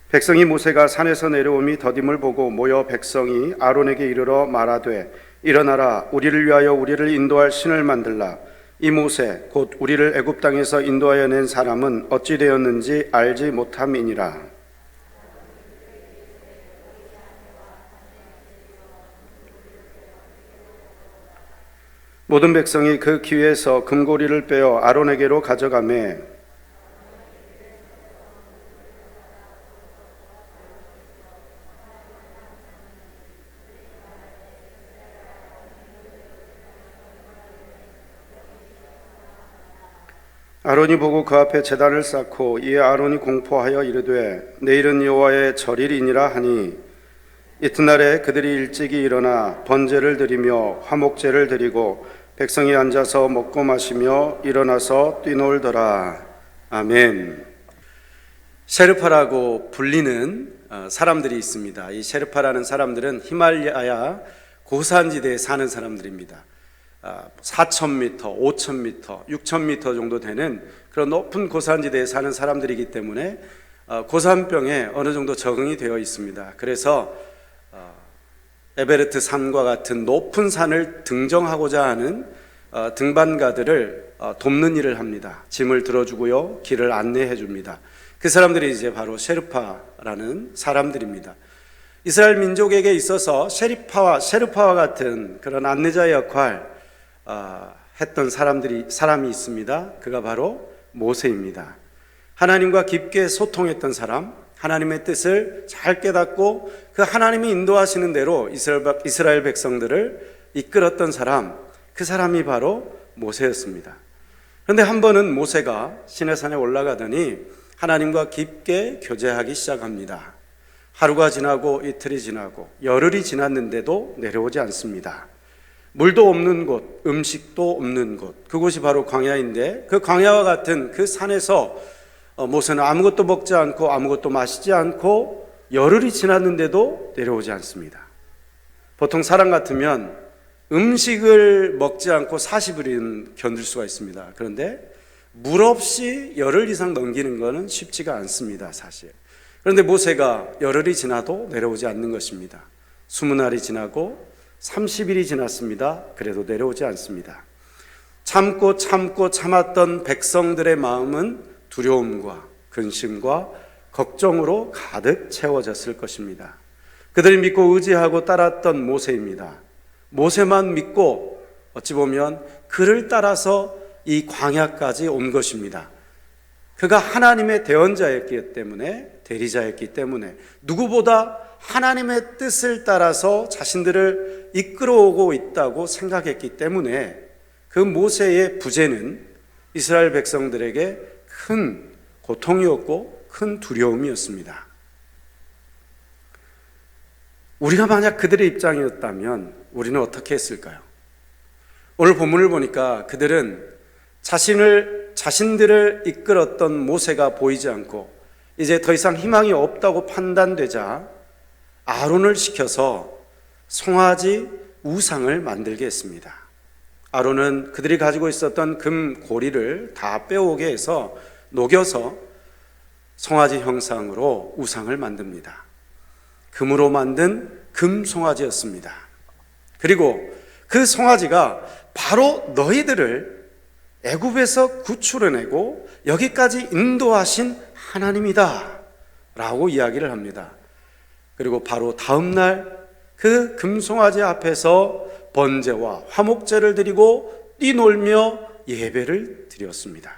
백성이 모세가 산에서 내려옴이 더딤을 보고 모여 백성이 아론에게 이르러 말하되 일어나라 우리를 위하여 우리를 인도할 신을 만들라. 이 모세 곧 우리를 애굽 땅에서 인도하여 낸 사람은 어찌 되었는지 알지 못함이니라. 모든 백성이 그 귀에서 금고리를 빼어 아론에게로 가져가매 아론이 보고 그 앞에 제단을 쌓고 이에 아론이 공포하여 이르되 내일은 여호와의 절일이니라 하니 이튿날에 그들이 일찍이 일어나 번제를 드리며 화목제를 드리고 백성이 앉아서 먹고 마시며 일어나서 뛰놀더라. 아멘. 셰르파라고 불리는 사람들이 있습니다. 이 셰르파라는 사람들은 히말라야 고산지대에 사는 사람들입니다. 4,000m, 5,000m, 6,000m 정도 되는 그런 높은 고산지대에 사는 사람들이기 때문에 고산병에 어느 정도 적응이 되어 있습니다. 그래서 에베레스트 산과 같은 높은 산을 등정하고자 하는 등반가들을 돕는 일을 합니다. 짐을 들어주고요, 길을 안내해 줍니다. 그 사람들이 이제 바로 셰르파라는 사람들입니다. 이스라엘 민족에게 있어서 셰르파와 같은 그런 안내자의 역할 했던 사람이 있습니다. 그가 바로 모세입니다. 하나님과 깊게 소통했던 사람, 하나님의 뜻을 잘 깨닫고 그 하나님이 인도하시는 대로 이스라엘 백성들을 이끌었던 사람, 그 사람이 바로 모세였습니다. 그런데 한 번은 모세가 시내산에 올라가더니 하나님과 깊게 교제하기 시작합니다. 하루가 지나고 이틀이 지나고 열흘이 지났는데도 내려오지 않습니다. 물도 없는 곳, 음식도 없는 곳, 그곳이 바로 광야인데 그 광야와 같은 그 산에서 모세는 아무것도 먹지 않고 아무것도 마시지 않고 열흘이 지났는데도 내려오지 않습니다. 보통 사람 같으면 음식을 먹지 않고 40일은 견딜 수가 있습니다. 그런데 물 없이 열흘 이상 넘기는 것은 쉽지가 않습니다, 사실. 그런데 모세가 열흘이 지나도 내려오지 않는 것입니다. 20날이 지나고 30일이 지났습니다. 그래도 내려오지 않습니다. 참고 참았던 백성들의 마음은 두려움과 근심과 걱정으로 가득 채워졌을 것입니다. 그들이 믿고 의지하고 따랐던 모세입니다. 모세만 믿고 어찌 보면 그를 따라서 이 광야까지 온 것입니다. 그가 하나님의 대언자였기 때문에, 대리자였기 때문에 누구보다 하나님의 뜻을 따라서 자신들을 이끌어오고 있다고 생각했기 때문에 그 모세의 부재는 이스라엘 백성들에게 큰 고통이었고 큰 두려움이었습니다. 우리가 만약 그들의 입장이었다면 우리는 어떻게 했을까요? 오늘 본문을 보니까 그들은 자신들을 이끌었던 모세가 보이지 않고 이제 더 이상 희망이 없다고 판단되자 아론을 시켜서 송아지 우상을 만들게 했습니다. 아론은 그들이 가지고 있었던 금 고리를 다 빼오게 해서 녹여서 송아지 형상으로 우상을 만듭니다. 금으로 만든 금 송아지였습니다. 그리고 그 송아지가 바로 너희들을 애굽에서 구출해내고 여기까지 인도하신 하나님이다 라고 이야기를 합니다. 그리고 바로 다음날 그 금송아지 앞에서 번제와 화목제를 드리고 뛰놀며 예배를 드렸습니다.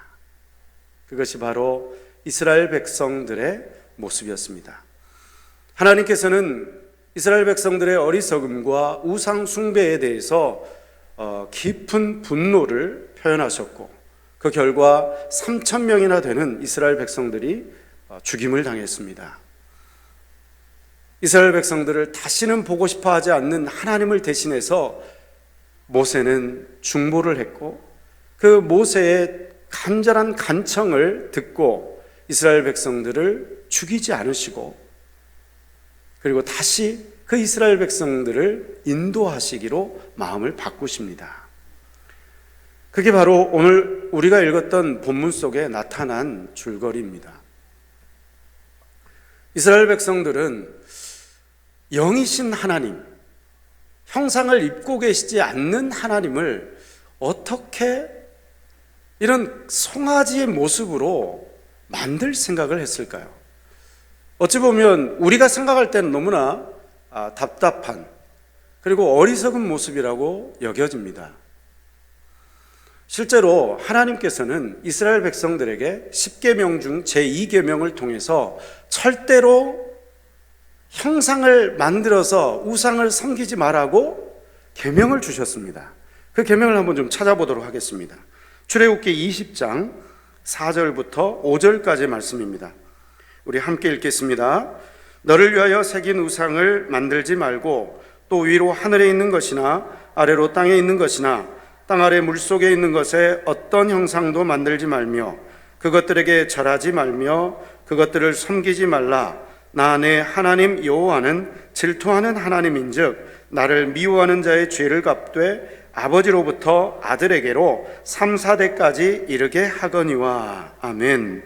그것이 바로 이스라엘 백성들의 모습이었습니다. 하나님께서는 이스라엘 백성들의 어리석음과 우상 숭배에 대해서 깊은 분노를 표현하셨고 그 결과 3,000명이나 되는 이스라엘 백성들이 죽임을 당했습니다. 이스라엘 백성들을 다시는 보고 싶어 하지 않는 하나님을 대신해서 모세는 중보를 했고 그 모세의 간절한 간청을 듣고 이스라엘 백성들을 죽이지 않으시고 그리고 다시 그 이스라엘 백성들을 인도하시기로 마음을 바꾸십니다. 그게 바로 오늘 우리가 읽었던 본문 속에 나타난 줄거리입니다. 이스라엘 백성들은 영이신 하나님, 형상을 입고 계시지 않는 하나님을 어떻게 이런 송아지의 모습으로 만들 생각을 했을까요? 어찌 보면 우리가 생각할 때는 너무나 답답한, 그리고 어리석은 모습이라고 여겨집니다. 실제로 하나님께서는 이스라엘 백성들에게 10계명 중 제2계명을 통해서 절대로 형상을 만들어서 우상을 섬기지 말라고 계명을 주셨습니다. 그 계명을 한번 좀 찾아보도록 하겠습니다. 출애굽기 20장 4절부터 5절까지의 말씀입니다. 우리 함께 읽겠습니다. 너를 위하여 새긴 우상을 만들지 말고 또 위로 하늘에 있는 것이나 아래로 땅에 있는 것이나 땅 아래 물속에 있는 것에 어떤 형상도 만들지 말며 그것들에게 절하지 말며 그것들을 섬기지 말라. 나 내 하나님 여호와는 질투하는 하나님인즉 나를 미워하는 자의 죄를 갚되 아버지로부터 아들에게로 3, 4대까지 이르게 하거니와. 아멘.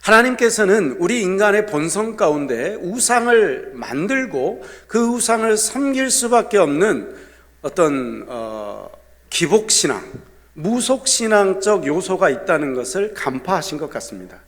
하나님께서는 우리 인간의 본성 가운데 우상을 만들고 그 우상을 섬길 수밖에 없는 어떤 기복신앙, 무속신앙적 요소가 있다는 것을 간파하신 것 같습니다.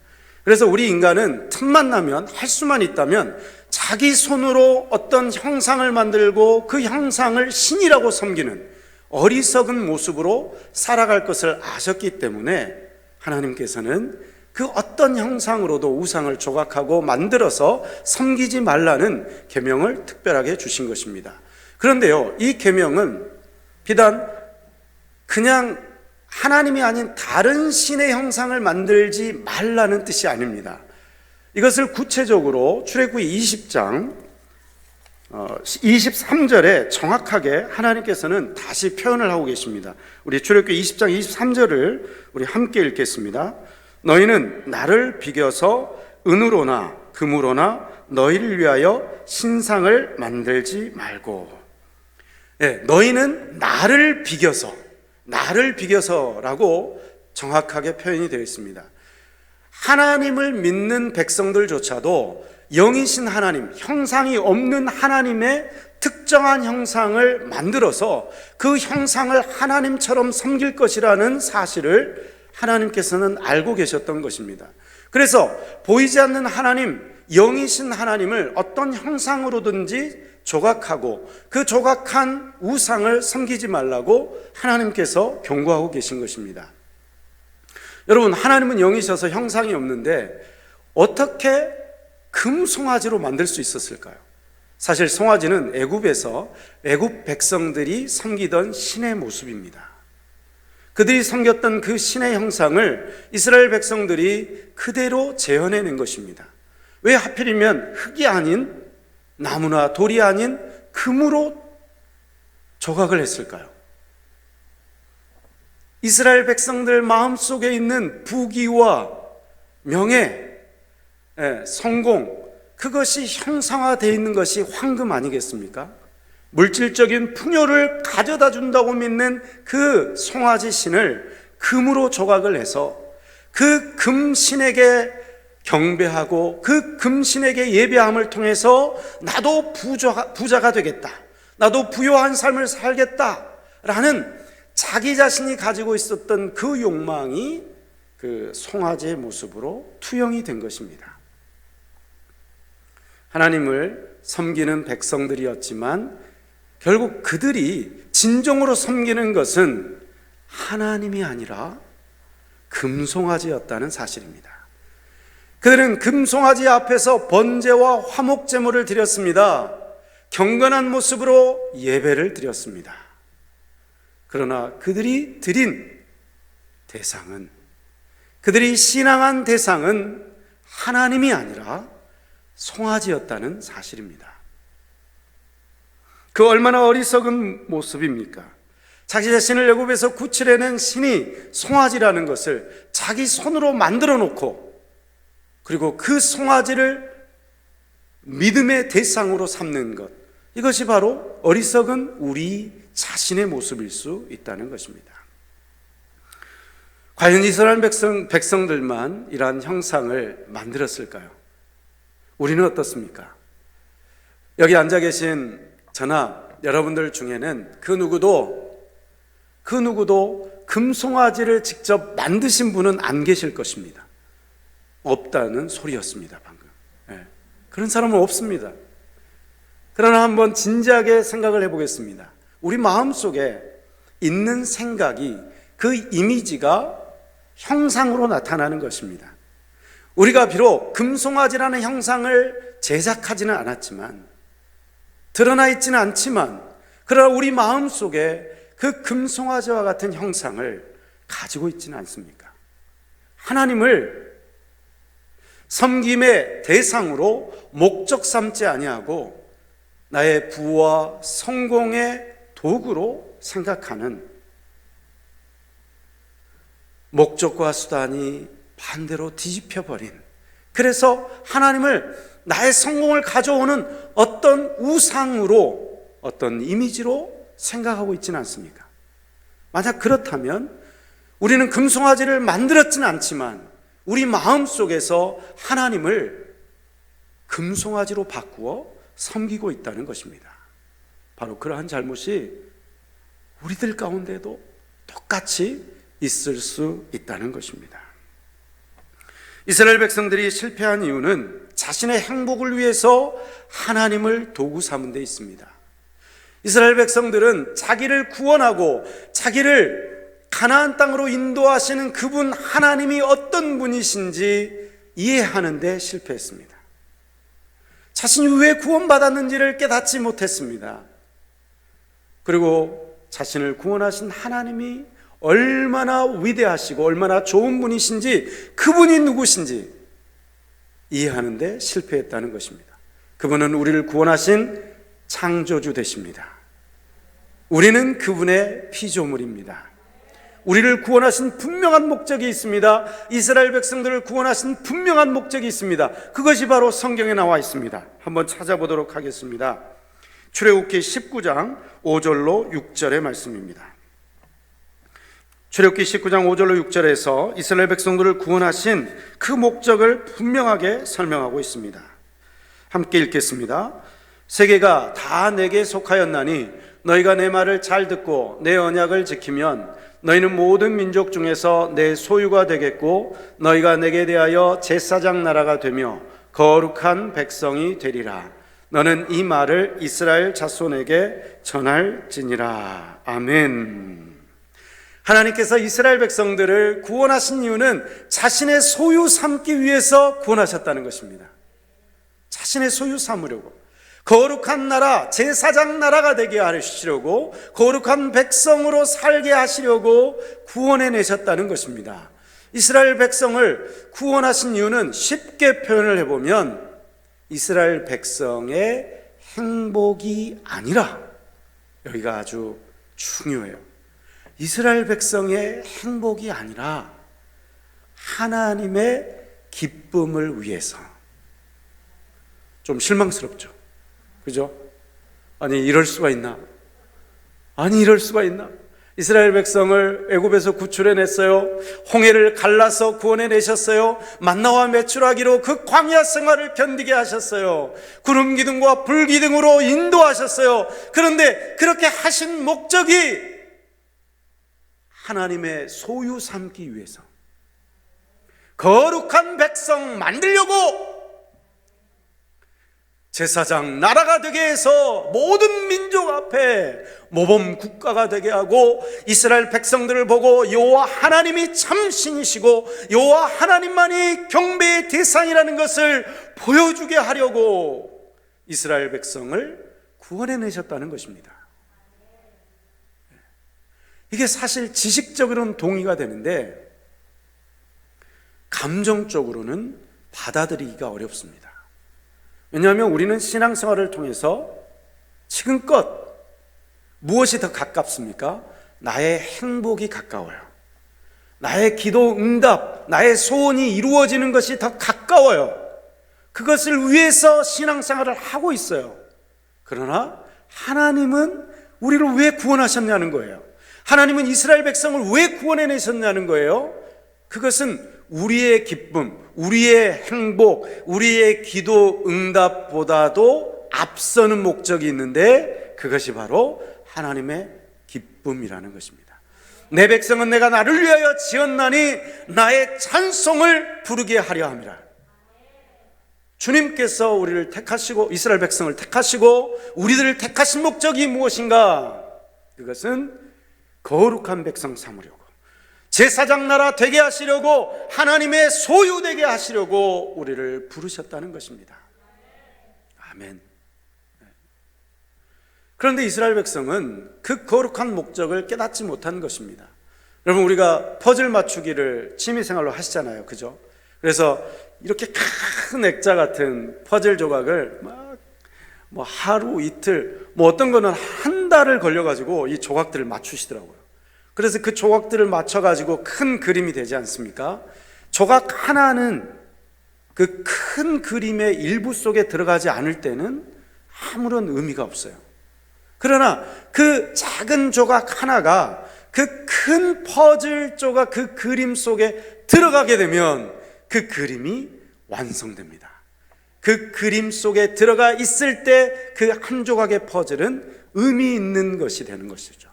그래서 우리 인간은 틈만 나면, 할 수만 있다면 자기 손으로 어떤 형상을 만들고 그 형상을 신이라고 섬기는 어리석은 모습으로 살아갈 것을 아셨기 때문에 하나님께서는 그 어떤 형상으로도 우상을 조각하고 만들어서 섬기지 말라는 계명을 특별하게 주신 것입니다. 그런데요, 이 계명은 비단 그냥 하나님이 아닌 다른 신의 형상을 만들지 말라는 뜻이 아닙니다. 이것을 구체적으로 출애굽기 20장 23절에 정확하게 하나님께서는 다시 표현을 하고 계십니다. 우리 출애굽기 20장 23절을 우리 함께 읽겠습니다. 너희는 나를 비겨서 은으로나 금으로나 너희를 위하여 신상을 만들지 말고. 네, 너희는 나를 비겨서라고 정확하게 표현이 되어 있습니다. 하나님을 믿는 백성들조차도 영이신 하나님, 형상이 없는 하나님의 특정한 형상을 만들어서 그 형상을 하나님처럼 섬길 것이라는 사실을 하나님께서는 알고 계셨던 것입니다. 그래서 보이지 않는 하나님, 영이신 하나님을 어떤 형상으로든지 조각하고 그 조각한 우상을 섬기지 말라고 하나님께서 경고하고 계신 것입니다. 여러분, 하나님은 영이셔서 형상이 없는데 어떻게 금송아지로 만들 수 있었을까요? 사실 송아지는 애굽에서 애굽 백성들이 섬기던 신의 모습입니다. 그들이 섬겼던 그 신의 형상을 이스라엘 백성들이 그대로 재현해낸 것입니다. 왜 하필이면 흙이 아닌, 나무나 돌이 아닌 금으로 조각을 했을까요? 이스라엘 백성들 마음속에 있는 부귀와 명예, 성공, 그것이 형상화되어 있는 것이 황금 아니겠습니까? 물질적인 풍요를 가져다 준다고 믿는 그 송아지 신을 금으로 조각을 해서 그 금신에게 경배하고 그 금신에게 예배함을 통해서 나도 부자가 되겠다, 나도 부요한 삶을 살겠다라는 자기 자신이 가지고 있었던 그 욕망이 그 송아지의 모습으로 투영이 된 것입니다. 하나님을 섬기는 백성들이었지만 결국 그들이 진정으로 섬기는 것은 하나님이 아니라 금송아지였다는 사실입니다. 그들은 금송아지 앞에서 번제와 화목제물을 드렸습니다. 경건한 모습으로 예배를 드렸습니다. 그러나 그들이 드린 대상은, 그들이 신앙한 대상은 하나님이 아니라 송아지였다는 사실입니다. 그 얼마나 어리석은 모습입니까? 자기 자신을 애굽에서 구출해낸 신이 송아지라는 것을 자기 손으로 만들어 놓고, 그리고 그 송아지를 믿음의 대상으로 삼는 것, 이것이 바로 어리석은 우리 자신의 모습일 수 있다는 것입니다. 과연 이스라엘 백성들만 이러한 형상을 만들었을까요? 우리는 어떻습니까? 여기 앉아 계신 저나 여러분들 중에는 그 누구도 금송아지를 직접 만드신 분은 안 계실 것입니다. 없다는 소리였습니다, 방금. 그런 사람은 없습니다. 그러나 한번 진지하게 생각을 해보겠습니다. 우리 마음속에 있는 생각이 그 이미지가 형상으로 나타나는 것입니다. 우리가 비록 금송아지라는 형상을 제작하지는 않았지만, 드러나 있지는 않지만, 그러나 우리 마음속에 그 금송아지와 같은 형상을 가지고 있지는 않습니까? 하나님을 섬김의 대상으로 목적 삼지 아니하고 나의 부와 성공의 도구로 생각하는, 목적과 수단이 반대로 뒤집혀버린, 그래서 하나님을 나의 성공을 가져오는 어떤 우상으로, 어떤 이미지로 생각하고 있지는 않습니까? 만약 그렇다면 우리는 금송아지를 만들었지는 않지만 우리 마음속에서 하나님을 금송아지로 바꾸어 섬기고 있다는 것입니다. 바로 그러한 잘못이 우리들 가운데도 똑같이 있을 수 있다는 것입니다. 이스라엘 백성들이 실패한 이유는 자신의 행복을 위해서 하나님을 도구 삼은 데 있습니다. 이스라엘 백성들은 자기를 구원하고 자기를 가나안 땅으로 인도하시는 그분 하나님이 어떤 분이신지 이해하는 데 실패했습니다. 자신이 왜 구원받았는지를 깨닫지 못했습니다. 그리고 자신을 구원하신 하나님이 얼마나 위대하시고 얼마나 좋은 분이신지, 그분이 누구신지 이해하는 데 실패했다는 것입니다. 그분은 우리를 구원하신 창조주 되십니다. 우리는 그분의 피조물입니다. 우리를 구원하신 분명한 목적이 있습니다. 이스라엘 백성들을 구원하신 분명한 목적이 있습니다. 그것이 바로 성경에 나와 있습니다. 한번 찾아보도록 하겠습니다. 출애굽기 19장 5절로 6절의 말씀입니다. 출애굽기 19장 5절로 6절에서 이스라엘 백성들을 구원하신 그 목적을 분명하게 설명하고 있습니다. 함께 읽겠습니다. 세계가 다 내게 속하였나니 너희가 내 말을 잘 듣고 내 언약을 지키면 너희는 모든 민족 중에서 내 소유가 되겠고 너희가 내게 대하여 제사장 나라가 되며 거룩한 백성이 되리라. 너는 이 말을 이스라엘 자손에게 전할지니라. 아멘. 하나님께서 이스라엘 백성들을 구원하신 이유는 자신의 소유 삼기 위해서 구원하셨다는 것입니다. 자신의 소유 삼으려고, 거룩한 나라, 제사장 나라가 되게 하시려고, 거룩한 백성으로 살게 하시려고 구원해 내셨다는 것입니다. 이스라엘 백성을 구원하신 이유는 쉽게 표현을 해보면 이스라엘 백성의 행복이 아니라, 여기가 아주 중요해요. 이스라엘 백성의 행복이 아니라 하나님의 기쁨을 위해서. 좀 실망스럽죠? 그죠? 아니, 이럴 수가 있나? 이스라엘 백성을 애굽에서 구출해냈어요. 홍해를 갈라서 구원해내셨어요. 만나와 메추라기로 그 광야 생활을 견디게 하셨어요. 구름 기둥과 불 기둥으로 인도하셨어요. 그런데 그렇게 하신 목적이 하나님의 소유 삼기 위해서, 거룩한 백성 만들려고, 제사장 나라가 되게 해서 모든 민족 앞에 모범 국가가 되게 하고 이스라엘 백성들을 보고 여호와 하나님이 참 신이시고 여호와 하나님만이 경배의 대상이라는 것을 보여주게 하려고 이스라엘 백성을 구원해내셨다는 것입니다. 이게 사실 지식적으로는 동의가 되는데 감정적으로는 받아들이기가 어렵습니다. 왜냐하면 우리는 신앙생활을 통해서 지금껏 무엇이 더 가깝습니까? 나의 행복이 가까워요. 나의 기도 응답, 나의 소원이 이루어지는 것이 더 가까워요. 그것을 위해서 신앙생활을 하고 있어요. 그러나 하나님은 우리를 왜 구원하셨냐는 거예요. 하나님은 이스라엘 백성을 왜 구원해내셨냐는 거예요. 그것은 우리의 기쁨, 우리의 행복, 우리의 기도 응답보다도 앞서는 목적이 있는데 그것이 바로 하나님의 기쁨이라는 것입니다. 내 백성은 내가 나를 위하여 지었나니 나의 찬송을 부르게 하려 함이라. 주님께서 우리를 택하시고 이스라엘 백성을 택하시고 우리들을 택하신 목적이 무엇인가? 그것은 거룩한 백성 삼으려고, 제사장 나라 되게 하시려고, 하나님의 소유되게 하시려고 우리를 부르셨다는 것입니다. 아멘. 그런데 이스라엘 백성은 그 거룩한 목적을 깨닫지 못한 것입니다. 여러분, 우리가 퍼즐 맞추기를 취미생활로 하시잖아요, 그죠? 그래서 이렇게 큰 액자 같은 퍼즐 조각을 뭐 하루 이틀, 뭐 어떤 거는 한 달을 걸려가지고 이 조각들을 맞추시더라고요. 그래서 그 조각들을 맞춰가지고 큰 그림이 되지 않습니까? 조각 하나는 그 큰 그림의 일부 속에 들어가지 않을 때는 아무런 의미가 없어요. 그러나 그 작은 조각 하나가 그 큰 퍼즐 조각, 그 그림 속에 들어가게 되면 그 그림이 완성됩니다. 그 그림 속에 들어가 있을 때 그 한 조각의 퍼즐은 의미 있는 것이 되는 것이죠.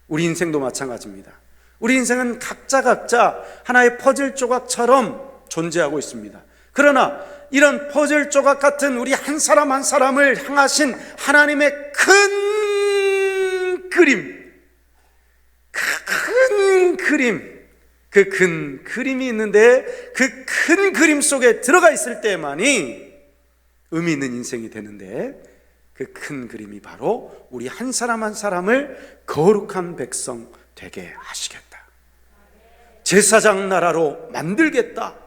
우리 인생도 마찬가지입니다. 우리 인생은 각자 하나의 퍼즐 조각처럼 존재하고 있습니다. 그러나 이런 퍼즐 조각 같은 우리 한 사람 한 사람을 향하신 하나님의 큰 그림, 그 큰 그림이 있는데 그 큰 그림 속에 들어가 있을 때만이 의미 있는 인생이 되는데, 그 큰 그림이 바로 우리 한 사람 한 사람을 거룩한 백성 되게 하시겠다, 제사장 나라로 만들겠다,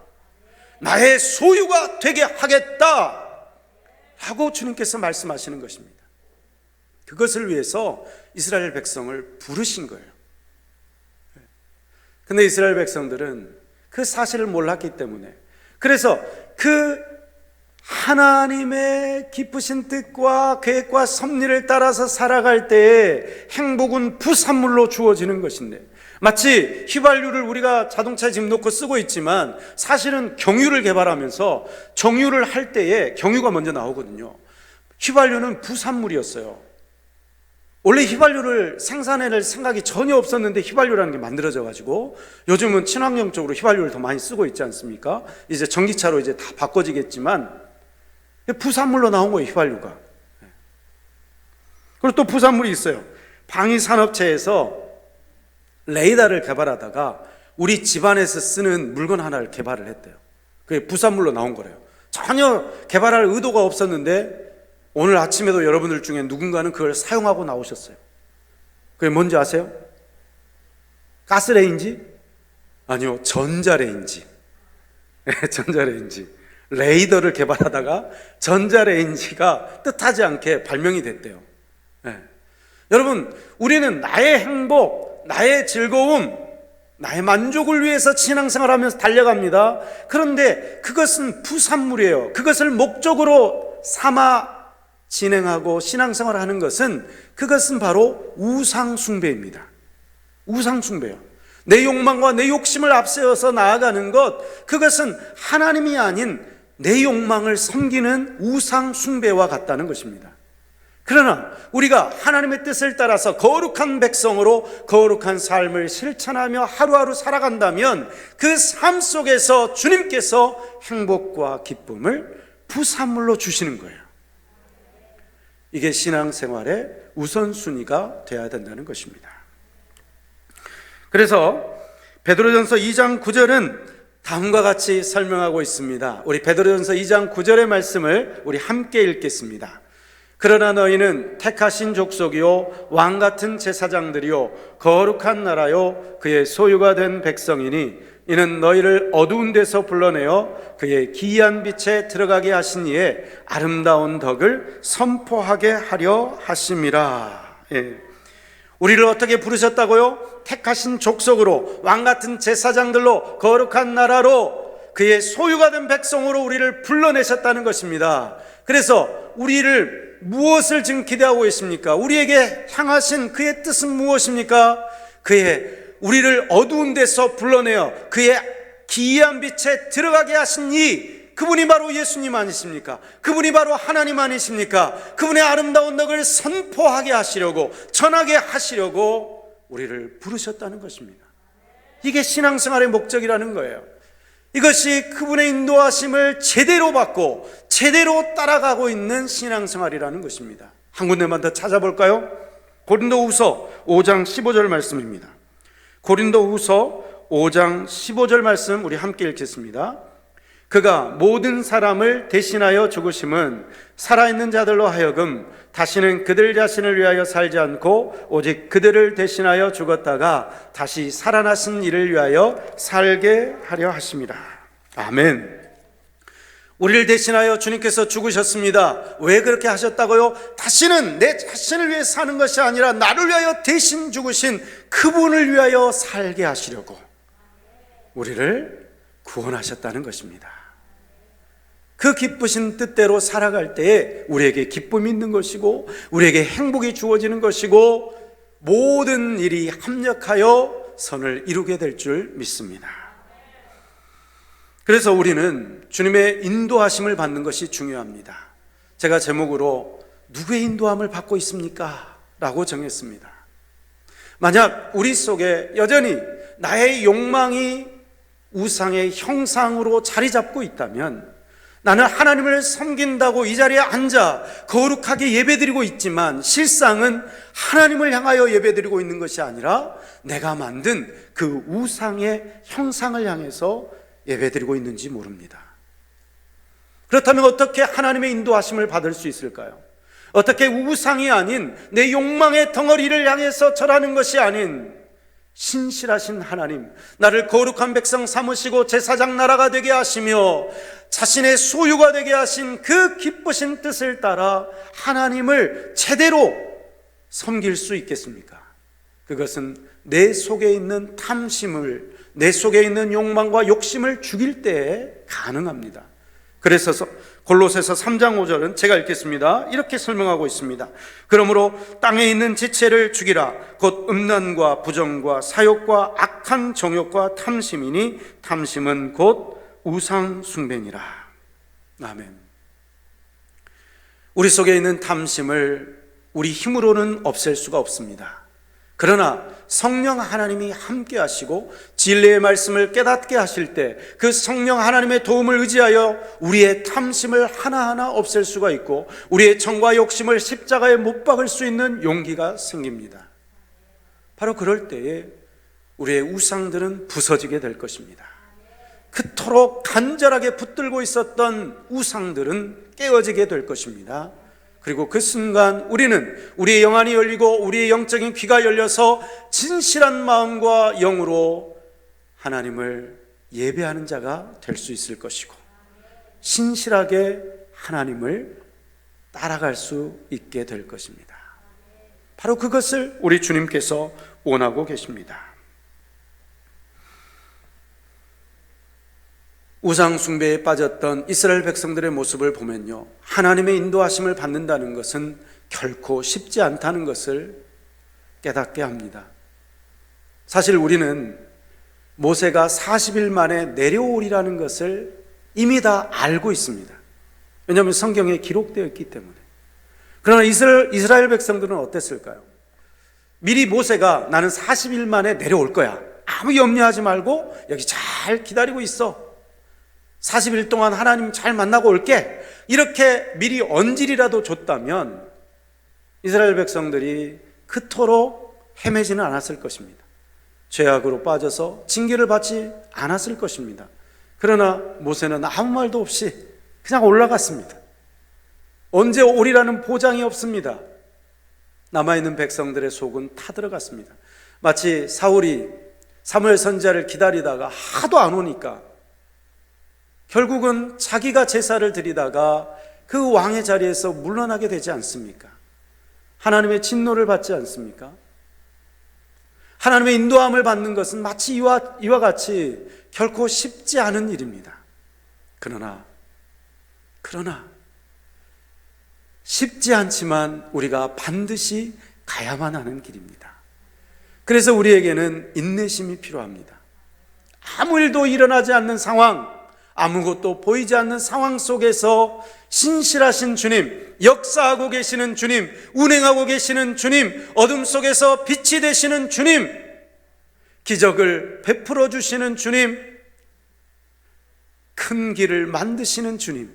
나의 소유가 되게 하겠다 라고 주님께서 말씀하시는 것입니다. 그것을 위해서 이스라엘 백성을 부르신 거예요. 근데 이스라엘 백성들은 그 사실을 몰랐기 때문에, 그래서 그 하나님의 기쁘신 뜻과 계획과 섭리를 따라서 살아갈 때에 행복은 부산물로 주어지는 것인데, 마치 휘발유를 우리가 자동차에 지금 놓고 쓰고 있지만 사실은 경유를 개발하면서 정유를 할 때에 경유가 먼저 나오거든요. 휘발유는 부산물이었어요. 원래 휘발유를 생산해낼 생각이 전혀 없었는데 휘발유라는 게 만들어져 가지고 요즘은 친환경적으로 휘발유를 더 많이 쓰고 있지 않습니까? 이제 전기차로 이제 다 바꿔지겠지만 부산물로 나온 거예요, 휘발유가. 그리고 또 부산물이 있어요. 방위산업체에서 레이더를 개발하다가 우리 집안에서 쓰는 물건 하나를 개발을 했대요. 그게 부산물로 나온 거래요. 전혀 개발할 의도가 없었는데 오늘 아침에도 여러분들 중에 누군가는 그걸 사용하고 나오셨어요. 그게 뭔지 아세요? 가스레인지? 아니요, 전자레인지. 전자레인지. 레이더를 개발하다가 전자레인지가 뜻하지 않게 발명이 됐대요. 네. 여러분, 우리는 나의 행복, 나의 즐거움, 나의 만족을 위해서 신앙생활하면서 달려갑니다. 그런데 그것은 부산물이에요. 그것을 목적으로 삼아 진행하고 신앙생활하는 것은, 그것은 바로 우상숭배입니다. 우상숭배요. 내 욕망과 내 욕심을 앞세워서 나아가는 것, 그것은 하나님이 아닌 내 욕망을 섬기는 우상숭배와 같다는 것입니다. 그러나 우리가 하나님의 뜻을 따라서 거룩한 백성으로 거룩한 삶을 실천하며 하루하루 살아간다면 그 삶 속에서 주님께서 행복과 기쁨을 부산물로 주시는 거예요. 이게 신앙생활의 우선순위가 되어야 된다는 것입니다. 그래서 베드로전서 2장 9절은 다음과 같이 설명하고 있습니다. 우리 베드로전서 2장 9절의 말씀을 우리 함께 읽겠습니다. 그러나 너희는 택하신 족속이요 왕같은 제사장들이요 거룩한 나라요 그의 소유가 된 백성이니 이는 너희를 어두운 데서 불러내어 그의 기이한 빛에 들어가게 하신 이의 아름다운 덕을 선포하게 하려 하심이라. 예. 우리를 어떻게 부르셨다고요? 택하신 족속으로, 왕같은 제사장들로, 거룩한 나라로, 그의 소유가 된 백성으로 우리를 불러내셨다는 것입니다. 그래서 우리를 무엇을 지금 기대하고 계십니까? 우리에게 향하신 그의 뜻은 무엇입니까? 우리를 어두운 데서 불러내어 그의 기이한 빛에 들어가게 하신 그분이 바로 예수님 아니십니까? 그분이 바로 하나님 아니십니까? 그분의 아름다운 덕을 선포하게 하시려고, 전하게 하시려고 우리를 부르셨다는 것입니다. 이게 신앙생활의 목적이라는 거예요. 이것이 그분의 인도하심을 제대로 받고 제대로 따라가고 있는 신앙생활이라는 것입니다. 한 군데만 더 찾아볼까요? 고린도후서 5장 15절 말씀입니다. 고린도후서 5장 15절 말씀 우리 함께 읽겠습니다. 그가 모든 사람을 대신하여 죽으심은 살아있는 자들로 하여금 다시는 그들 자신을 위하여 살지 않고 오직 그들을 대신하여 죽었다가 다시 살아나신 이를 위하여 살게 하려 하심이라. 아멘. 우리를 대신하여 주님께서 죽으셨습니다. 왜 그렇게 하셨다고요? 다시는 내 자신을 위해 사는 것이 아니라 나를 위하여 대신 죽으신 그분을 위하여 살게 하시려고 우리를 구원하셨다는 것입니다. 그 기쁘신 뜻대로 살아갈 때에 우리에게 기쁨이 있는 것이고 우리에게 행복이 주어지는 것이고 모든 일이 합력하여 선을 이루게 될 줄 믿습니다. 그래서 우리는 주님의 인도하심을 받는 것이 중요합니다. 제가 제목으로 누구의 인도함을 받고 있습니까? 라고 정했습니다. 만약 우리 속에 여전히 나의 욕망이 우상의 형상으로 자리 잡고 있다면, 나는 하나님을 섬긴다고 이 자리에 앉아 거룩하게 예배드리고 있지만 실상은 하나님을 향하여 예배드리고 있는 것이 아니라 내가 만든 그 우상의 형상을 향해서 예배드리고 있는지 모릅니다. 그렇다면 어떻게 하나님의 인도하심을 받을 수 있을까요? 어떻게 우상이 아닌 내 욕망의 덩어리를 향해서 절하는 것이 아닌 신실하신 하나님, 나를 거룩한 백성 삼으시고 제사장 나라가 되게 하시며 자신의 소유가 되게 하신 그 기쁘신 뜻을 따라 하나님을 제대로 섬길 수 있겠습니까? 그것은 내 속에 있는 탐심을, 내 속에 있는 욕망과 욕심을 죽일 때에 가능합니다. 그래서 골로새서 3장 5절은 제가 읽겠습니다. 이렇게 설명하고 있습니다. 그러므로 땅에 있는 지체를 죽이라. 곧 음란과 부정과 사욕과 악한 정욕과 탐심이니 탐심은 곧 우상 숭배니라. 아멘. 우리 속에 있는 탐심을 우리 힘으로는 없앨 수가 없습니다. 그러나 성령 하나님이 함께 하시고 진리의 말씀을 깨닫게 하실 때 그 성령 하나님의 도움을 의지하여 우리의 탐심을 하나하나 없앨 수가 있고 우리의 정과 욕심을 십자가에 못 박을 수 있는 용기가 생깁니다. 바로 그럴 때에 우리의 우상들은 부서지게 될 것입니다. 그토록 간절하게 붙들고 있었던 우상들은 깨어지게 될 것입니다. 그리고 그 순간 우리는 우리의 영안이 열리고 우리의 영적인 귀가 열려서 진실한 마음과 영으로 하나님을 예배하는 자가 될 수 있을 것이고 신실하게 하나님을 따라갈 수 있게 될 것입니다. 바로 그것을 우리 주님께서 원하고 계십니다. 우상 숭배에 빠졌던 이스라엘 백성들의 모습을 보면요, 하나님의 인도하심을 받는다는 것은 결코 쉽지 않다는 것을 깨닫게 합니다. 사실 우리는 모세가 40일 만에 내려오리라는 것을 이미 다 알고 있습니다. 왜냐하면 성경에 기록되어 있기 때문에. 그러나 이스라엘 백성들은 어땠을까요? 미리 모세가 나는 40일 만에 내려올 거야, 아무 염려하지 말고 여기 잘 기다리고 있어, 40일 동안 하나님 잘 만나고 올게, 이렇게 미리 언질이라도 줬다면 이스라엘 백성들이 그토록 헤매지는 않았을 것입니다. 죄악으로 빠져서 징계를 받지 않았을 것입니다. 그러나 모세는 아무 말도 없이 그냥 올라갔습니다. 언제 오리라는 보장이 없습니다. 남아있는 백성들의 속은 타들어갔습니다. 마치 사울이 사무엘 선지자를 기다리다가 하도 안 오니까 결국은 자기가 제사를 드리다가 그 왕의 자리에서 물러나게 되지 않습니까? 하나님의 진노를 받지 않습니까? 하나님의 인도함을 받는 것은 마치 이와 같이 결코 쉽지 않은 일입니다. 그러나 쉽지 않지만 우리가 반드시 가야만 하는 길입니다. 그래서 우리에게는 인내심이 필요합니다. 아무 일도 일어나지 않는 상황, 아무것도 보이지 않는 상황 속에서 신실하신 주님, 역사하고 계시는 주님, 운행하고 계시는 주님, 어둠 속에서 빛이 되시는 주님, 기적을 베풀어 주시는 주님, 큰 길을 만드시는 주님,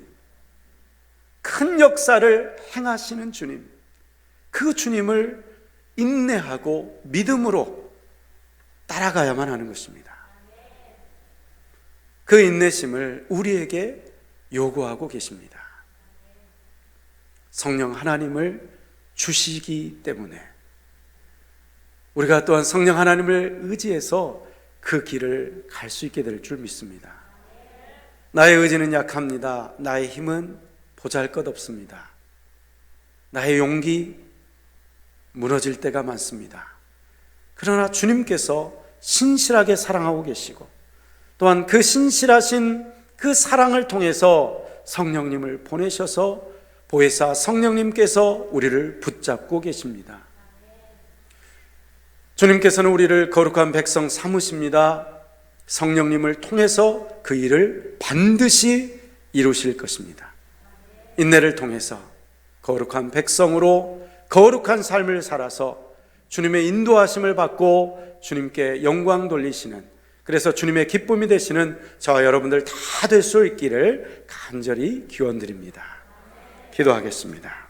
큰 역사를 행하시는 주님, 그 주님을 인내하고 믿음으로 따라가야만 하는 것입니다. 그 인내심을 우리에게 요구하고 계십니다. 성령 하나님을 주시기 때문에 우리가 또한 성령 하나님을 의지해서 그 길을 갈 수 있게 될 줄 믿습니다. 나의 의지는 약합니다. 나의 힘은 보잘것없습니다. 나의 용기 무너질 때가 많습니다. 그러나 주님께서 신실하게 사랑하고 계시고 또한 그 신실하신 그 사랑을 통해서 성령님을 보내셔서 보혜사 성령님께서 우리를 붙잡고 계십니다. 주님께서는 우리를 거룩한 백성 삼으십니다. 성령님을 통해서 그 일을 반드시 이루실 것입니다. 인내를 통해서 거룩한 백성으로 거룩한 삶을 살아서 주님의 인도하심을 받고 주님께 영광 돌리시는, 그래서 주님의 기쁨이 되시는 저와 여러분들 다 될 수 있기를 간절히 기원드립니다. 기도하겠습니다.